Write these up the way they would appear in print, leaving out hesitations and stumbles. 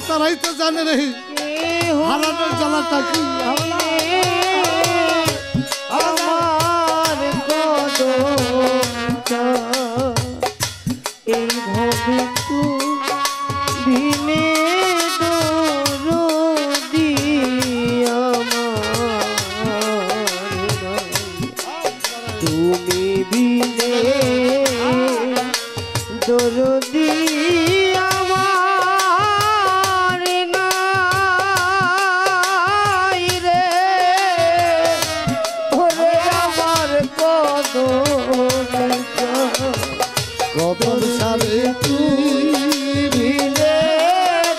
তারাই তো জানে রে হারানোর জ্বালাটা কি। আমার কদমটা এই ভবিষ্যৎ দিনে দরদি আমার তুমি বিনে দরদি আমার নাই রে ওরে আমার কদম সারে তুই বিনে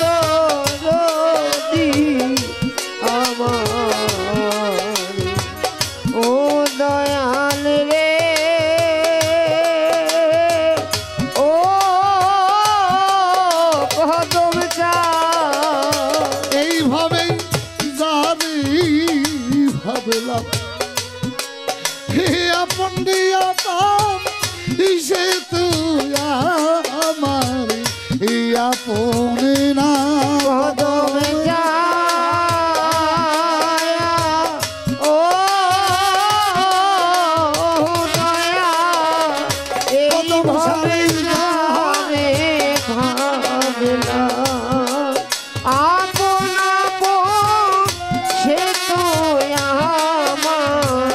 দরদি আমার ও দয়াল রে ও কদম চা এইভাবেই জানি ভাবলাম হে আপন দিয়াতাম সে তুই আমার আপন না কদম চা ও দয়া এই ভাবে যাবে ভাবলা আপন আপন সে তো আমার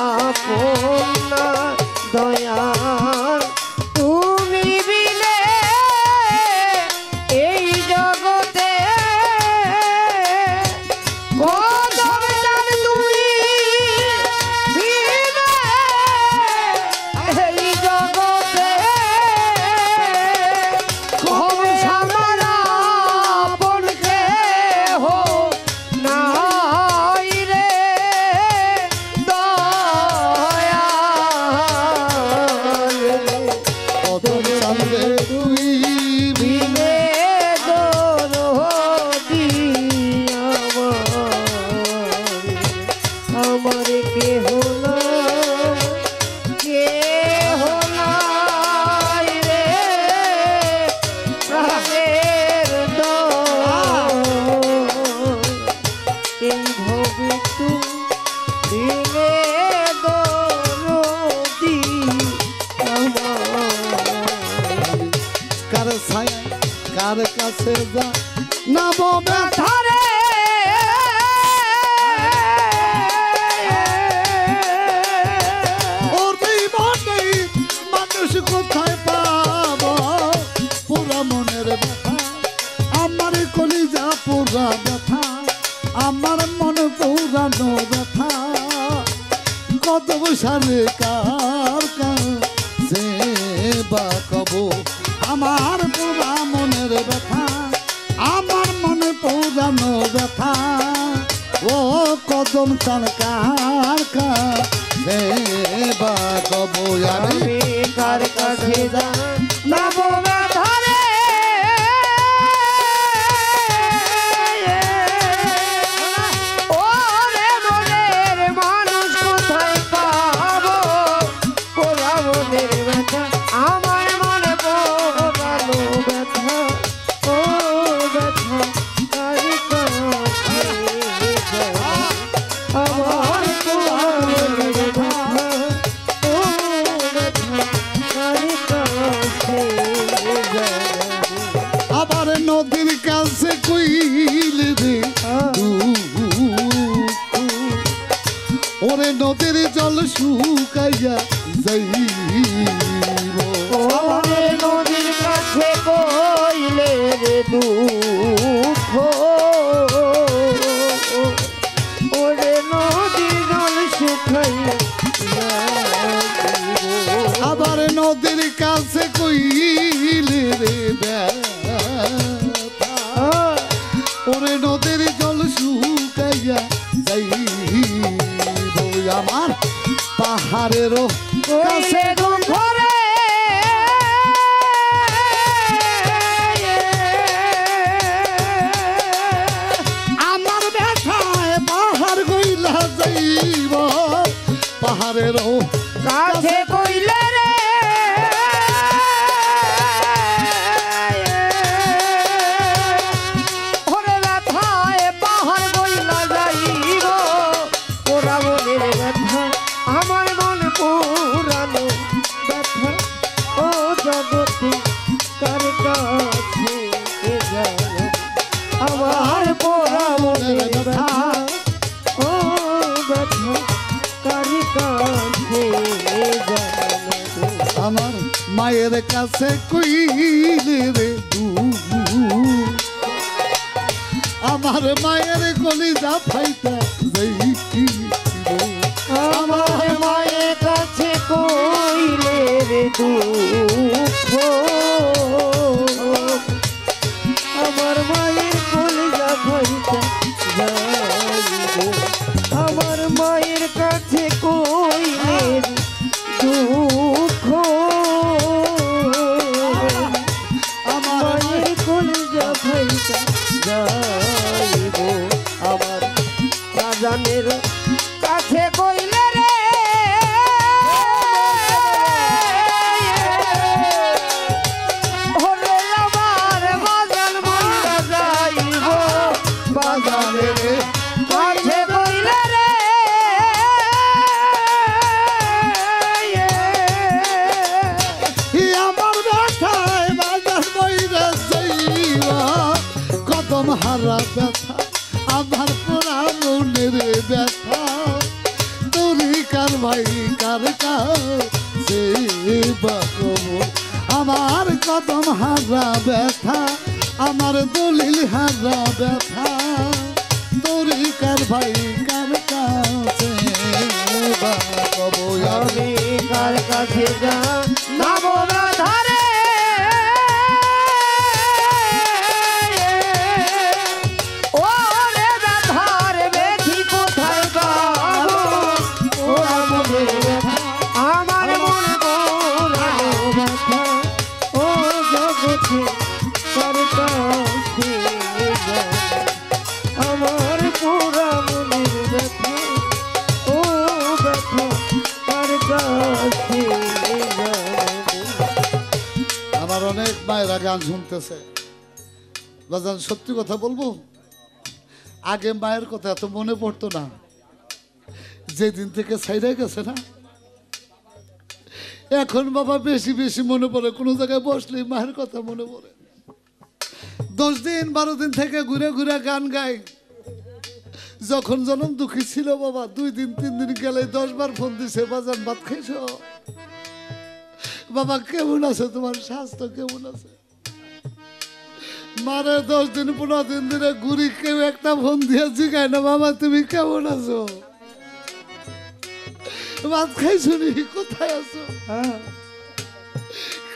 আপন না দয়াল তুমি বিনে এই জগতে কদম জান তুমি বিনে এই জগতে কবে সামারা পড়কে হো নাই রে দয়াল কদম সামনে তুই বিনে দরদি আমার কেহ নাই রে প্রাণের এই ভবিষ্যৎ দিনে দরদি আমার কার ছায়া কার কাছে যা না ববে ধারে ওর জীবনে মানুষ কোথায় পাবো পুরা মনের ব্যথা আমার কলিজা পুরা ব্যথা আমার মন পুরানো ব্যথা কদম সারে কার কাছে বা কব আমার পুরা মনের ব্যথা আমার মনে পুরানো ব্যথা ও কদম চান কার কাছে বা কব আমি আমি কার কাছে যা না ববে ধারে ওরে মনের মানুষ কোথায় পাবো পোড়া মনের ব্যথা আমার মনে পোড়ানো ব্যথা ও ব্যথা কার কাছে যা আমার পোড়া মনের ব্যথা ও ব্যথা কার কাছে যা আবার নদীর কাছে কইল রে ওরে নদীর জল শুকাইয়া যাইব ওরে নদীর কাছে কইলে রে দুঃখ ওরে নদীর জল শুকাইয়া আবার নদীর কাছে কইল রে ব্যথা ওরে নদীর জল শুকাইয়া যাইব আমার পাহাড়েরও কইলে দুঃখ রে আমার ব্যথায় পাহাড় গইলা যাইব পাহাড়েরও কাছে কইলে রে মায়ের কাছে কইলে রে আমার মায়ের কলিজা ফাইটা যাইতি আমার মায়ের কাছে কইলে রে দুঃখ আমার মায়ের কলিজা ফাইটা যাইব আমার মায়ের কাছে কইলে দুঃখ আমার মায়ের কলিজা ফাইটা যাইব আমার রাজানের কাছে কইলে রে ওরে আমার বাজান মইরা যাইব বাজানের কাছে কইলে রে আমার ব্যথায় বাজার মইরা যাইবা কদম হারা ব্যথা আমার পোড়া মনের ব্যথা তোরই কার ভাই কার কাছে বাকবো আমার কদম হারা ব্যথা আমার দলিল হারা ব্যথা তোরই কার ভাই কার কাছে বাকবো আমি কার কাছে যা নামো না ধারে ওরে রাধার বেঠি কোথায় পাবো ওরা মনের ব্যথা আমার মন গোরানো ব্যথা ও জগতে কার কাছে যা আমার পুরা মনের ব্যথা ও ব্যথা কার কাছে যাবো আমার অনেক মায়েরা গান শুনতেছে বাজান সত্যি কথা বলবো আগে মায়ের কথা এত মনে পড়তো না যেদিন থেকে ছাইড়ে গেছে না এখন বাবা বেশি বেশি মনে পড়ে কোনো জায়গায় বসলে মায়ের কথা মনে পড়ে 10 দিন 12 দিন থেকে ঘুরে ঘুরে গান গাই যখন জনম দুঃখী ছিল বাবা 2 দিন 3 দিন গেলে 10 বার ফোন দিছে বাজান ভাত খাইছো বাবা কেমন আছে তোমার স্বাস্থ্য কেমন আছে মারে 10 দিন 15 দিন ধরে ঘুরি কেউ একটা ফোন দিয়ে জিগায় না বাবা তুমি কেমন আছো ভাত খাইছো নি কোথায় আছো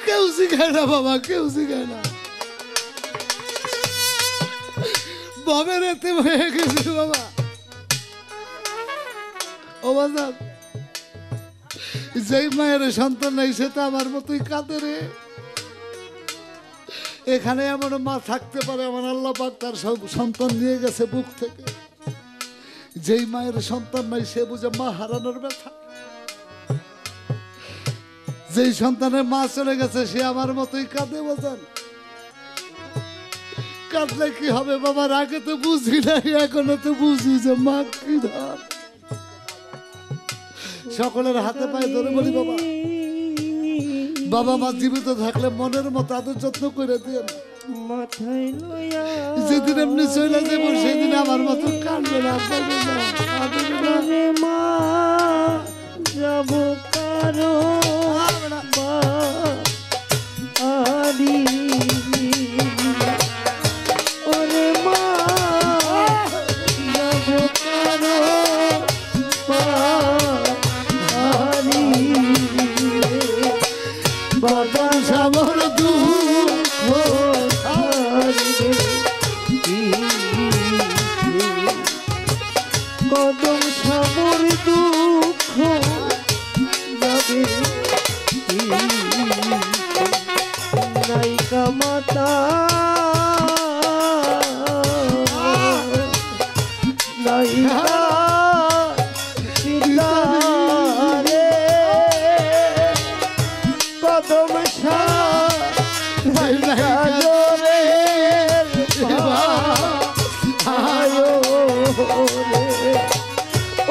কেউ জিগায় না বাবা কেউ জিগায় না বাবার এতে হয়ে গেছে বাবা ও বাজার যেই মায়ের সন্তান নাই সে তো আমার মতোই কাঁদে রে এখানে এমন মা থাকতে পারে আমার আল্লাহ পাক তার সব সন্তান নিয়ে গেছে বুক থেকে যেই মায়ের সন্তান নাই সে বুঝে মা হারানোর ব্যথা যেই সন্তানের মা চলে গেছে সে আমার মতোই কাঁদে বাজান কাঁদলে কি হবে বাবার আগে তো বুঝি নাই এখনো তো বুঝি যে মা কি ধর সকলের হাতে পায়ে ধরে বলি বাবা বাবা মা জীবিত থাকলে মনের মতো আদর যত্ন করে দিয়ে মাথায় লইয়া যেদিন এমনি চলে যাবো সেদিন আমার মতো কাঁদবে না রে মা যাব কারো মা আরি ওরে মা যাব কারো মা আরি বাবা সামর দুঃখ কদম সামর দুঃখ যাবে নাইকা মাতা নাইকা পিতা রে কদম নাইকা জোরে আয়ো রে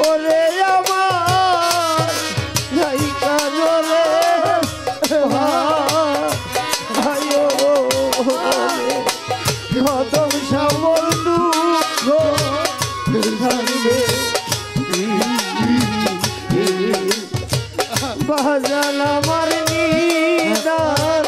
ওরে আমার নাইকা জোরে আয়ো রে কদম সামর দুঃখ থাকবে বাজাল আমার নিদান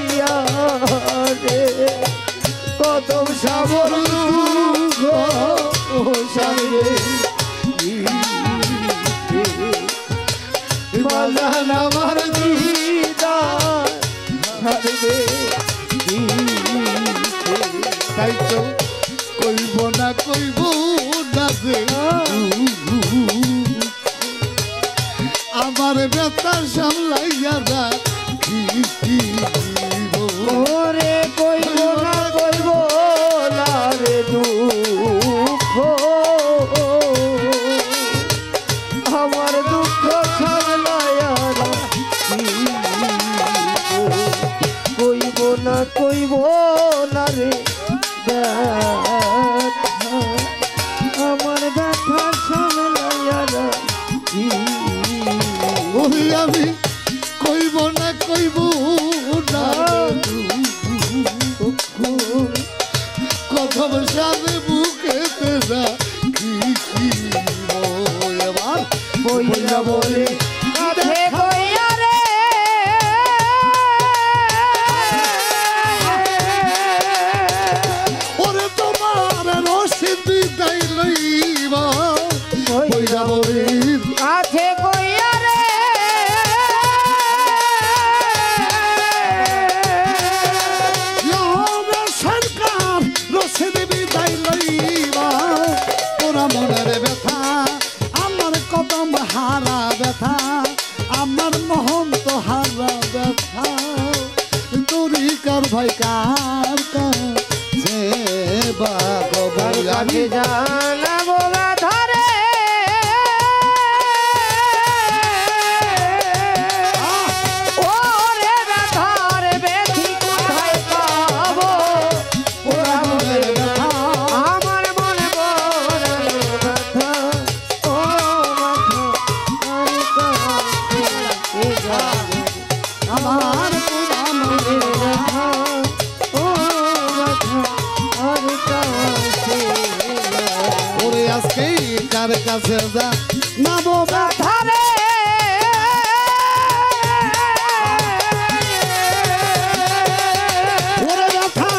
লইয়া রে কদম সাবর দুঃখ ও স্বামী বাজান আমার দিদার ছাড়বে তাই তো কইব না যে আমার ব্যথা সামলাইয়া রাখি ওরে কইব না রে দুঃখ আমার দুঃখ সামলাইয়া রাখি কইব না রে ব্যথা আমার ব্যথা সামলাইয়া রাখি ওই আমি কইব না কথা সাথে বুকেতে রাখি এবার বইলা বলে কাছে কইয়া রে ওরে তোমার রসিদ বিদায় লইবা বইলা বলে কাছে কইয়া রে সরকার রসিদ বিদায় লইবা ওরা মনের ব্যথা আমার কদম হারা ব্যথা আমার মহন্ত হারা ব্যথা তরিকার ভাই কার কাছে কাছে জানাবো ধরে ওরে ব্যথার ব্যথি কোথায় পাবো ওরা মনের ব্যথা আমার মনে বড় ব্যথা ও ব্যথা আমার মনের ব্যথা ও ব্যথা আর কাছে ওরে আজকে কার কাছে যা নাবো ব্যথা রে ওরে ব্যথা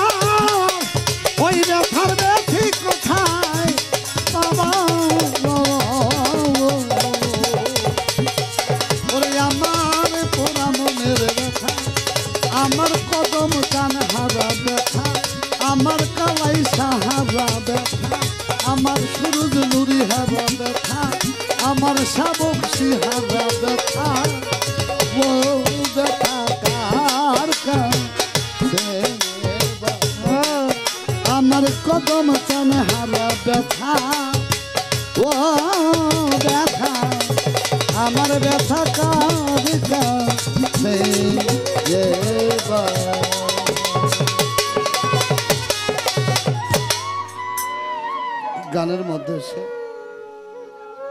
ওই ব্যথার ব্যথি কোথায় বাবা ওরে আমার পোড়া মনের ব্যথা আমার কদম কান হারা ব্যথা আমার কালাই সাহারা ব্যথা আমার সুরজ নুরি হারা ব্যথা আমার শাবক সিহারা ব্যথা ও ব্যথা কার কাছে বাবা? আমার কদম কান হারা ব্যথা ও ব্যথা আমার ব্যথা কার কাছে বাবা? গানের মধ্যে সে